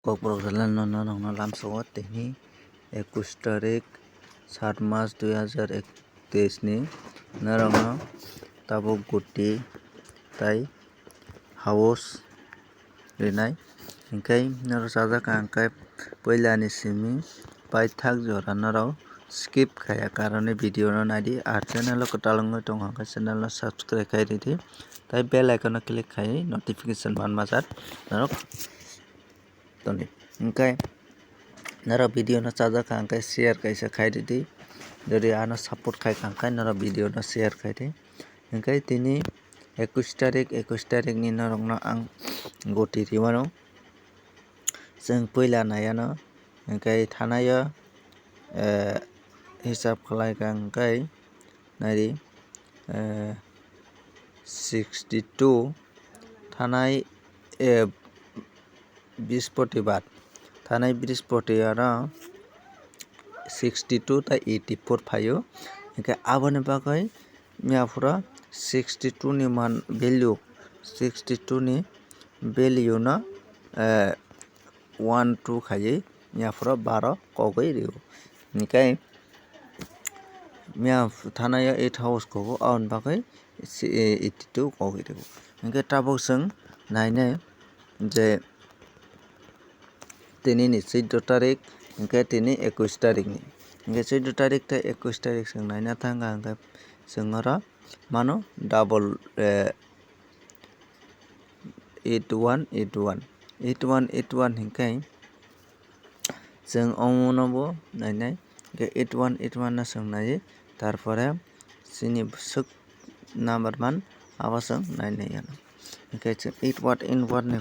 Kokborok no lamsao tehni 21 tarik 7 Maas 2021 ni narongno tabuk guti tai house rinai hingkai naro sajak hingkai puila ni simi paithak jora norok skip khaya karone video no naidi ar channel o kwtal wngwi tongo hingkhe channel no subscribe khai ridi tai bell icon no click khai notification manmajak norok toni hingkai norok video no chajak hingkai share kaisa khai ridi jodi ano support khaika hingkai norok video no share khai di hingkai tini 21 tarik ni norok no ang guti rwmano chwng puila naiyano hingkai thanaio hisab khlaika hingkai naidi 62 thanai Brihaspatibar thanai Brihaspatibar o 62 tei 84 phaio hingkhe aboni bagwi miyaforo 62 ni maan value 62 ni value no 1 2 khaiwi miyaforo 12 kogwi rwio hingkai thanaio 8 house kogo aboni bagwi 82 kogwi rwio hingkhe tabuk chwng nainai je tini ni 14 tarik hingkhe tini 21 tarik ni hingkhe 14 tarik tei 21 tarik chwng naina thangka hingkhe chwng oro mano double 81 hingkai chwng omo bo nainai 81 no chwng naiwi tarpore chini swk number maan abo chwng nainai ano hingkhe chwng 8 watt ni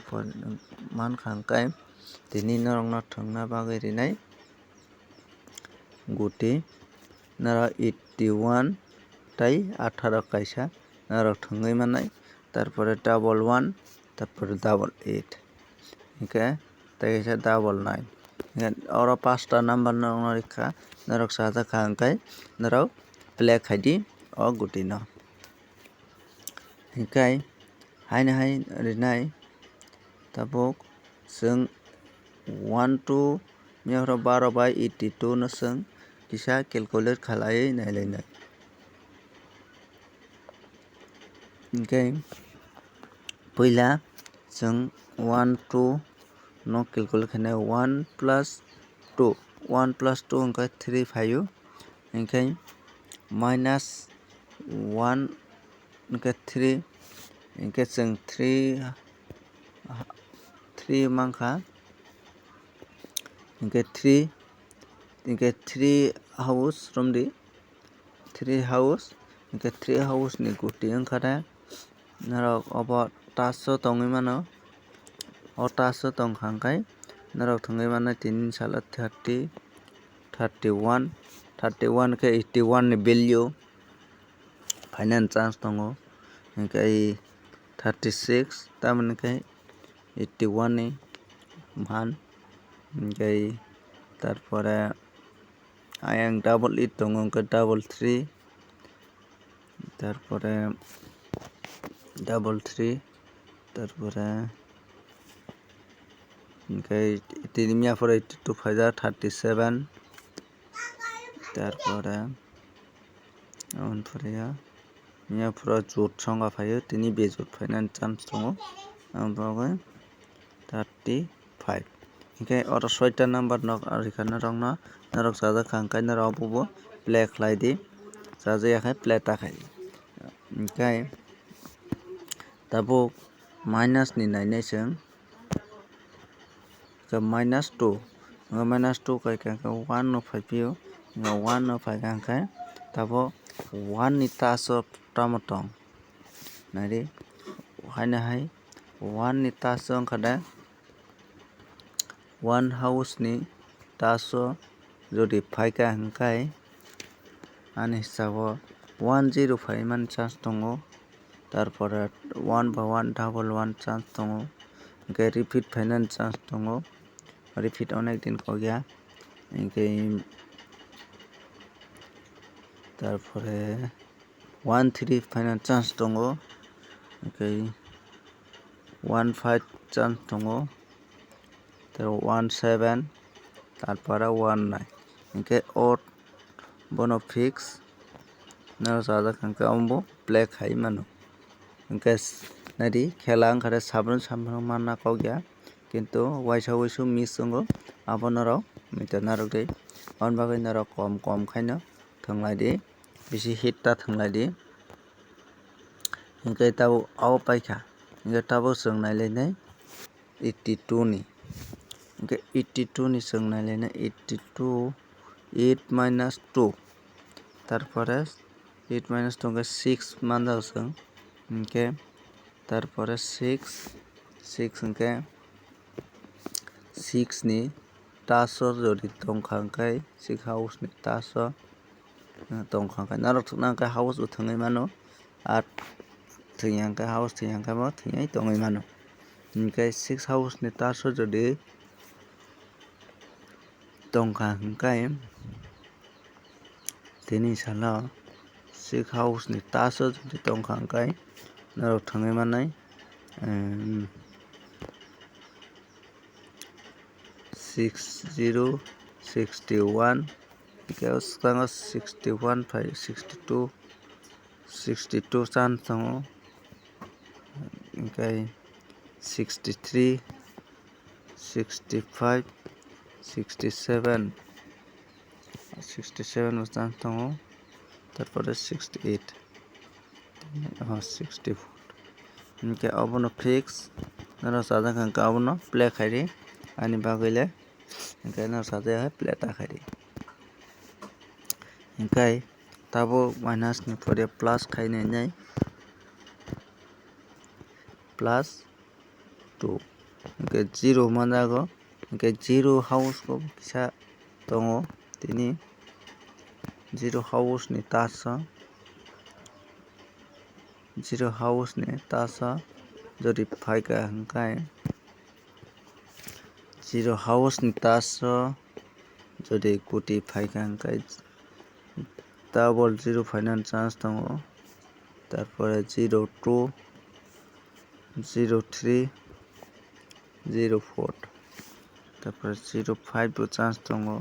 mankha hingkai tini norok no thwngna bagwi rinai guti norok 81 tei 18 kaisa norok thwngwi mannai tarpore double 1 tarpore double 8 hingkhe tei kaisa double 9 hingkhe oro 5 ta number no rwkha norok chajakha hingkai norok play khai di o guti no hingkai haino hai rinai tabuk chwng 1 2 miyaforo 12 bai 82 no chwng kisa calculate khlaiwi nailainai hingkhe puila chwng 1 2 no calculate khainai 1 plus 2 hingkhe 3 phaio hingkhe minus 1 hingkhe 3 hingkhe chwng 3 mankha hingkhe 3 house romdi 3 house hingkhe 3 house ni guti wngkha norok obo touch o tongwi mano o touch o tongkha hingkai norok thwngwi mano tini ni salo 30 31 khe 81 ni value phainani chance tongo hingkai 36 tamoni khe 81 ni maan hingkai tarpore ayang double 8 tongo hingkhe double 3 tarpore double 3 tarpore hingkai tini miyaforo 82 phaijak 37 tarpore aboni pore miyaforo jot songkha phaio tini bezot phainani chance tongo aboni bagwi 35 hingkhe oro 6 ta number no rwkha norok no norok chajakha hingkai norok obobo play khlai di chajakya play takhai hingkai tabuk minus ni nainai chwng minus 2 kaika hingkhe 1 no phaipio 1 no phaikha hingkhe tabuk 1 ni touch o tamo tong naidi haino hai 1 ni touch o wngkha de 1 house ni touch o jodi phaikha hingkai ani hisabo 10 phaimani chance tongo tarpore 1 by 1 double 1 chance tongo hingkhe repeat phainani chance tongo repeat onek din kogya hingkhe tarpore 1 3 phainani chance tongo hingkhe 1 5 chance tongo 17 তারপরে 19 ইনকে odd bono fix naro sada kangka ombo play khai mano ইনকে nadi khela angkare sabrun manna kogya কিন্তু waisa miss songo abonoro mita narok dei on bagai narok kom khaino thanglai di bisi hit ta thanglai di ইনকে tabo ao paikha ইনকে tabo songnai lenai 82 ni ইনকে 82 ni songnai lenai 82 8 minus 2 তারপরে 8 minus 2 কে 6 manjao song ইনকে তারপরে 6 ইনকে 6 ni taso jodi tongkhangkai 6 house ni taso tongkhangkai narok thuknangkai house uthangai mano ar thingangkai house thingangkai mo thingai tongai mano ইনকে 6 house ni taso jodi tongkhangkai tini salo 6 house ni taso jodi tongkhangkai narok thangai manai 60 61 because 61 5 62 chan tongo okay 63 65 67 chan tongo তারপরে 68 64 ইনকে abono fix naro sada kangka abono play khairi ani bagile ইনকে naro sada hai play ta khairi ইনকে tabo minus ni pore plus khainai nai plus 2 ইনকে 0 manjago ইনকে 0 house ko kisa tongo tini 0 house ni taso 0 house ni taso jodi phaika hangkai 0 house ni taso jodi guti phaika hangkai double 0 final chance tongo তারপরে 02 03 04 তারপরে 05 ও chance tongo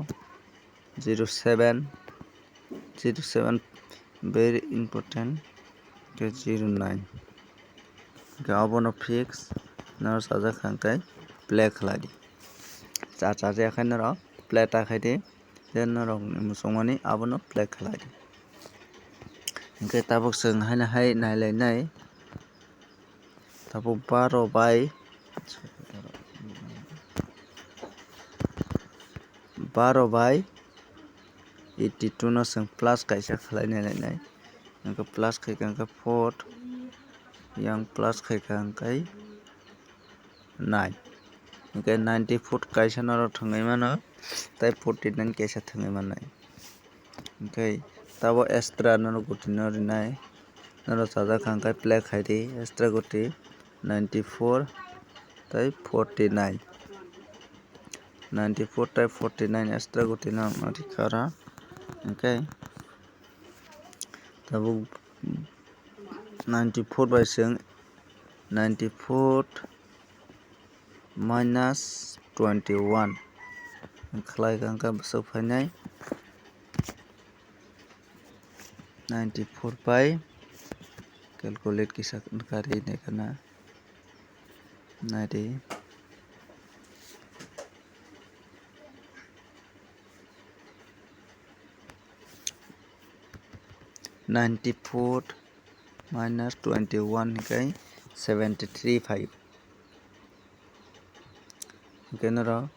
07 very important ke 09 ke abono fix naro saja khangkai play khladi cha je khaina ro play ta khaidi den naro musongmani abono play khladi ke tabuk seng haina hai nailai nai tabuk 12 by 82 no seng plus kaisa khlai nai angka plus khai angka 4 yang plus khai angkai 9 angka 94 kaisa naro thangai mano tai 49 kaisa thangai manai angkai tabo extra naro guti nori nai naro sada angkai play khairi extra guti 94 tai 49 94 tai 49 extra guti na mari khara angkai tabo 94 by seng 94 minus 21 khlai angka besok phainai 94 by calculate kisa kari ne kana 94 minus 21 kai 73 5 kenaro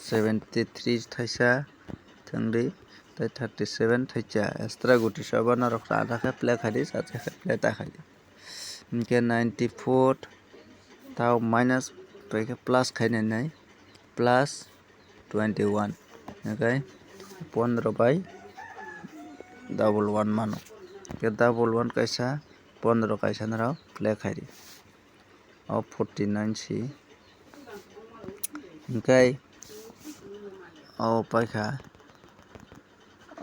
73 thaisa thangri tai 37 thaisa extra guti sabana rok ada kha play khadi sache play ta khadi ke 94 tau minus pai plus khainai nai plus 21 okay 15 by double 1 mano ke double 1 kaisa 15 kaisa naro play khairi of 49 si okay au paikha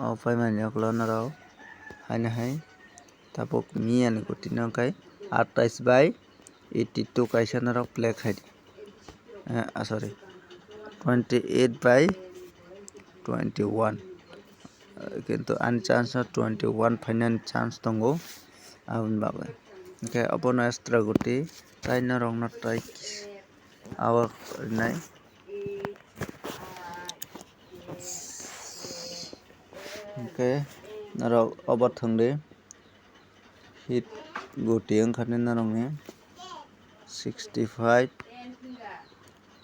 au paimani oklo naro haina hai tapok mian guti no kai 28 by 82 kaisa naro play khairi sorry 28 by 21 কিন্তু আন chance 21 final chance দंगो aboni bagai hingke abono extra guti tai norokno tai awak nai hingke norok obo thongdi hit guti wngkharni norokni 65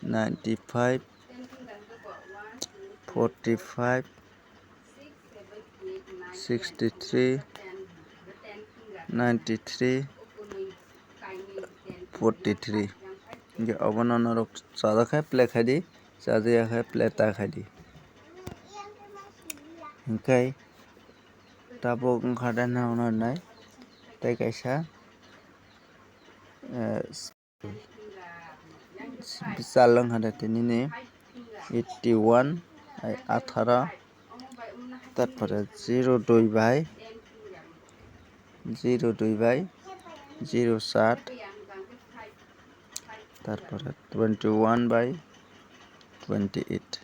95 45 63 93 43 hingke abono norok chajakhe play khaidi chajakhe play ta khaidi hingke tabuk wngkha de norokno nai tei kaisa bichal wngkha de tini ni 81 18 তারপরে 02 by 07 তারপরে 21 by 28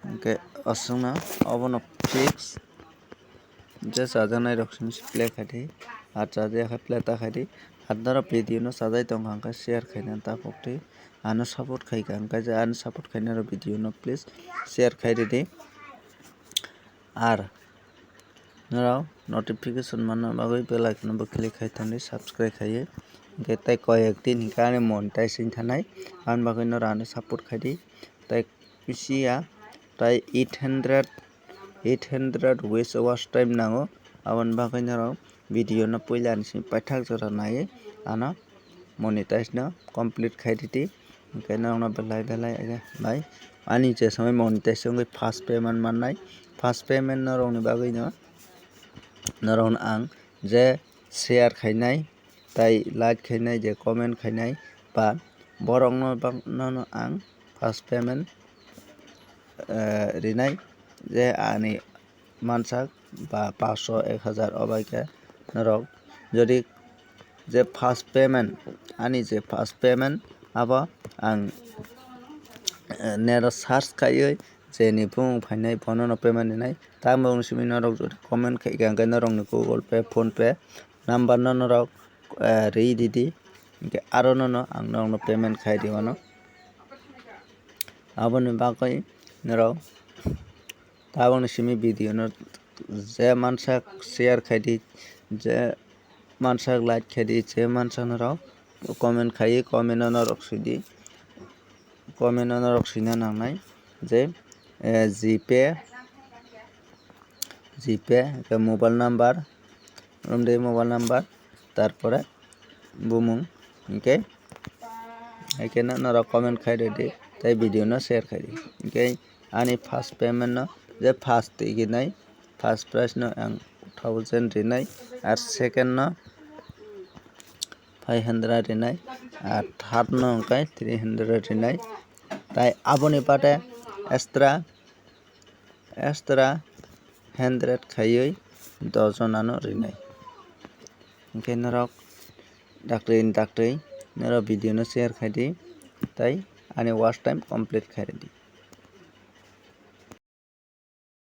hingke asungna abono fix je chajaknai rok play khaidi ar chajakhe play ta khaidi hadnaro video no chajai tongo hingke share khaina tapukti ano support khaika hingke je ano support khainai video no please share khai ridi ar norok notification manna bagui bell icon bo click khai tongdi subscribe khaiye hingke tei koyek din hingke ani monetization thanai aboni bagui norok ano support khaidi tei bisiya tai 800 watch time nango aboni bagui norok video no puila ni simi paithak jora naiye ano monetize no complete khai ridi hingke norok no belai bai ani je samai monetize wngoi first payment mannai first payment norok ni bagui no norok no ang je share khainai tai like khainai je comment khainai ba borok no ang first payment rinai je ani mansak ba 500 1000 obaike norok jodi je first payment ani je first payment abo ang net o search khaioi je ni bumung fainai bono no payment rinai tamoni simi norok jodi comment khaika hingke norok ni google pay phone pay number no norok ree didi hingke aro no ang norok no payment khai dio aboni bagui norok tabukni simi video no je mansak share khaidi je mansak like khaidi je mansak norok comment khaiye comment no norok sidi comment no norok sina nangnai je gpay mobile number mobile number tarpore bumung hingke norok comment khai redi tei video no share khai di hingke ani first payment no je first tiginai first price no ang 1000 rinai ar second no 500 rinai ar third no hingke 300 rinai tai aboni bade extra 100 khaioi 10 jona no rinai hingke norok daktui norok video no share khai di tai ani watch time complete khai di।